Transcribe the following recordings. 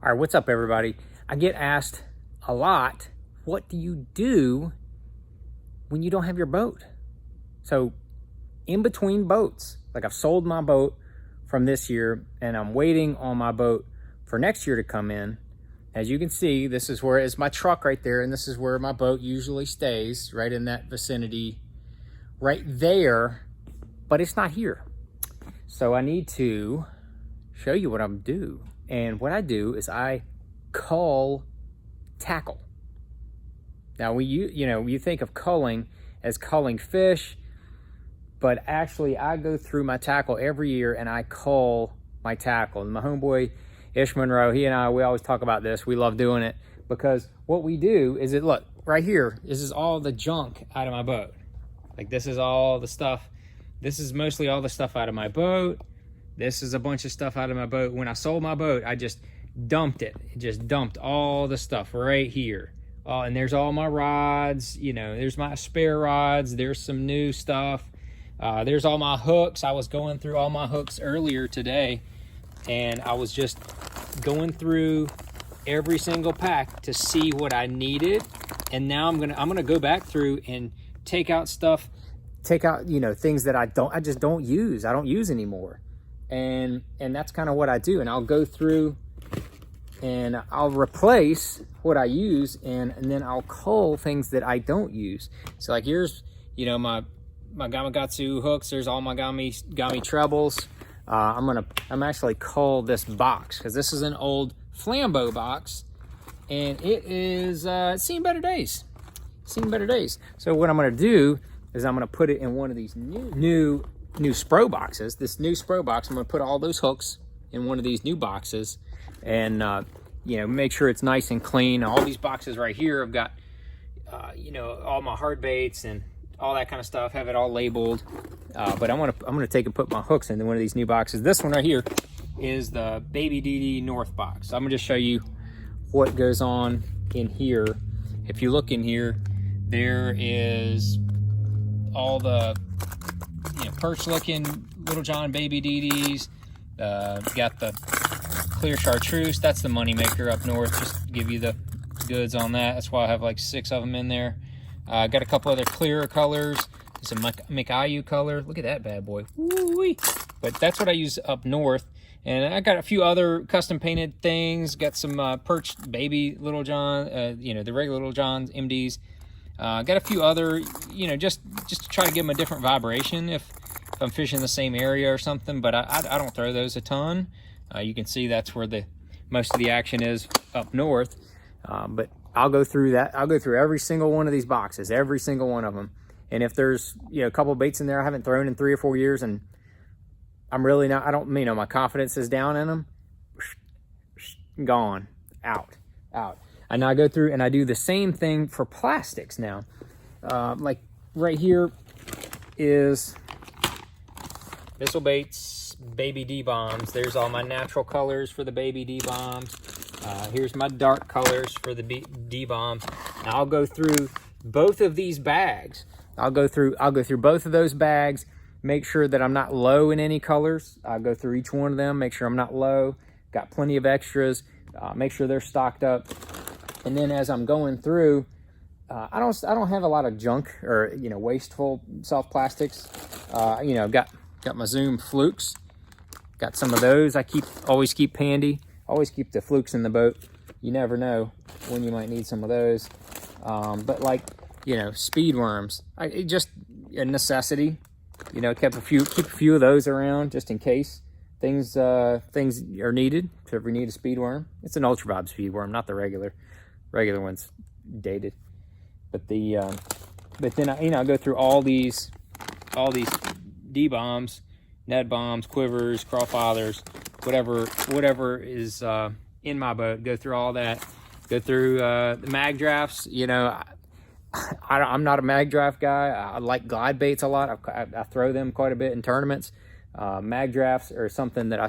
All right, what's up, everybody? I get asked a lot, what do you do when you don't have your boat? So in between boats, like I've sold my boat from this year and I'm waiting on my boat for next year to come in. As you can see, this is where it's my truck right there, and this is where my boat usually stays, right in that vicinity, right there, but it's not here. So I need to show you what I'm do. And what I do is I cull tackle. Now you think of culling as culling fish, but actually I go through my tackle every year and I cull my tackle. And my homeboy Ish Monroe, he and I, we always talk about this. We love doing it because what we do is look right here. This is all the junk out of my boat. Like this is all the stuff. This is mostly all the stuff out of my boat. This is a bunch of stuff out of my boat. When I sold my boat, I just dumped it. It just dumped all the stuff right here. And there's all my rods. There's my spare rods. There's some new stuff. There's all my hooks. I was going through all my hooks earlier today, and I was just going through every single pack to see what I needed. And now I'm gonna go back through and take out stuff, things that I just don't use. I don't use anymore. And that's kind of what I do. And I'll go through and I'll replace what I use, and then I'll cull things that I don't use. So like here's, my Gamakatsu hooks. There's all my Gami trebles. I'm actually cull this box because this is an old Flambeau box, and it is it's seen better days. So what I'm gonna do is I'm gonna put it in one of these new SPRO boxes. This new SPRO box, I'm gonna put all those hooks in one of these new boxes, and make sure it's nice and clean. All these boxes right here have got all my hard baits and all that kind of stuff, have it all labeled. But I'm gonna take and put my hooks into one of these new boxes. This one right here is the Baby DD North box. So I'm gonna just show you what goes on in here. If you look in here, there is all the perch looking Little John Baby DDs. Got the clear chartreuse. That's the money maker up north. Just to give you the goods on that. That's why I have like 6 of them in there. Got a couple other clearer colors. It's a McIU color. Look at that bad boy. Woo-wee. But that's what I use up north. And I got a few other custom painted things. Got some perch baby Little John, the regular Little Johns, MDs. Got a few other, just to try to give them a different vibration if I'm fishing the same area or something. But I don't throw those a ton. You can see that's where most of the action is up north. But I'll go through that. I'll go through every single one of these boxes, every single one of them. And if there's a couple of baits in there I haven't thrown in 3 or 4 years, and I'm really not, my confidence is down in them, gone, out. And I go through and I do the same thing for plastics now. Like right here is Missile Baits Baby D-Bombs. There's all my natural colors for the Baby D-Bombs. Here's my dark colors for the D-Bombs. Now I'll go through both of these bags. I'll go through both of those bags, make sure that I'm not low in any colors. I'll go through each one of them, make sure I'm not low. Got plenty of extras. Make sure they're stocked up. And then as I'm going through, I don't have a lot of junk or wasteful soft plastics. I've got my Zoom flukes. Got some of those. I always keep handy. Always keep the flukes in the boat. You never know when you might need some of those. But like speed worms, just a necessity. Keep a few of those around just in case things are needed. So if we need a speed worm, it's an ultra vibe speed worm, not the regular one's dated. But then I go through all these D-bombs, Ned bombs, quivers, crawfathers, whatever is in my boat. Go through all that. Go through the mag drafts. I'm not a mag draft guy. I like glide baits a lot. I throw them quite a bit in tournaments. Mag drafts are something that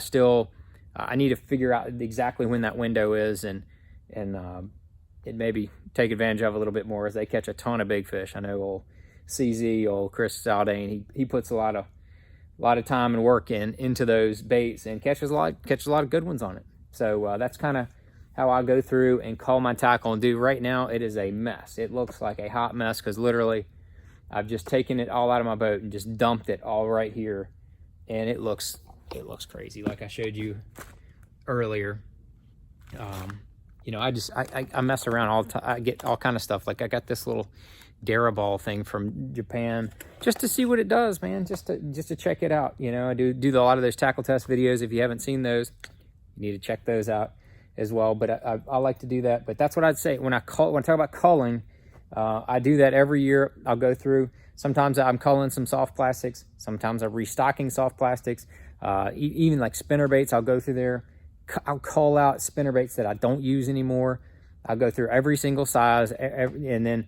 I need to figure out exactly when that window is, and it maybe take advantage of a little bit more as they catch a ton of big fish. I know old CZ, old Chris Saldane, he puts a lot of time and work into those baits and catches a lot of good ones on it. So that's kind of how I go through and cull my tackle and do. Right now, it is a mess. It looks like a hot mess because literally I've just taken it all out of my boat and just dumped it all right here. And it looks crazy, like I showed you earlier. You know, I mess around all the time. I get all kind of stuff. Like I got this little Daraball thing from Japan just to see what it does, man. Just to check it out. You know, I do a lot of those tackle test videos. If you haven't seen those, you need to check those out as well. But I like to do that. But that's what I'd say when I talk about culling. I do that every year. I'll go through. Sometimes I'm culling some soft plastics. Sometimes I'm restocking soft plastics. Even like spinner baits, I'll go through there. I'll cull out spinner baits that I don't use anymore. I'll go through every single size, and then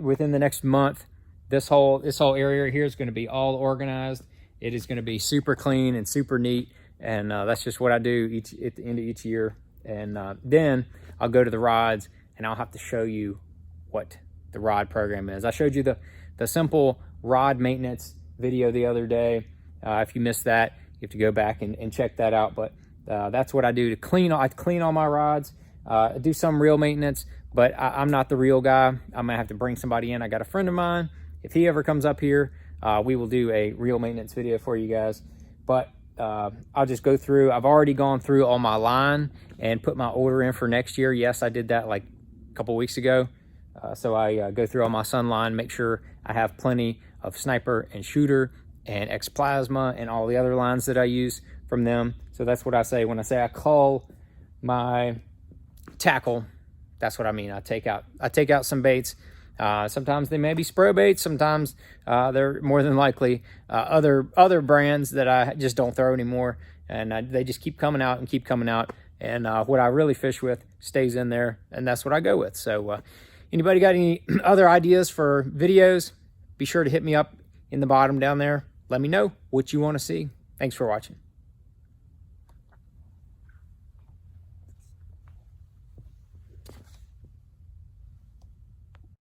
within the next month, this whole area here is going to be all organized. It is going to be super clean and super neat, and that's just what I do at the end of each year. And then I'll go to the rods, and I'll have to show you what the rod program is. I showed you the simple rod maintenance video the other day. If you missed that, you have to go back and check that out. But that's what I do to clean. I clean all my rods. I do some reel maintenance, but I'm not the reel guy. I'm gonna have to bring somebody in. I got a friend of mine. If he ever comes up here, we will do a reel maintenance video for you guys. But I'll just go through. I've already gone through all my line and put my order in for next year. Yes, I did that like a couple weeks ago. So I go through all my sun line, make sure I have plenty of sniper and shooter and X plasma and all the other lines that I use from them. So that's what I say when I say I cull my tackle. That's what I mean. I take out some baits. Sometimes they may be SPRO baits. Sometimes they're more than likely other brands that I just don't throw anymore, and they just keep coming out and keep coming out. And what I really fish with stays in there, and that's what I go with. So anybody got any other ideas for videos? Be sure to hit me up in the bottom down there. Let me know what you want to see. Thanks for watching.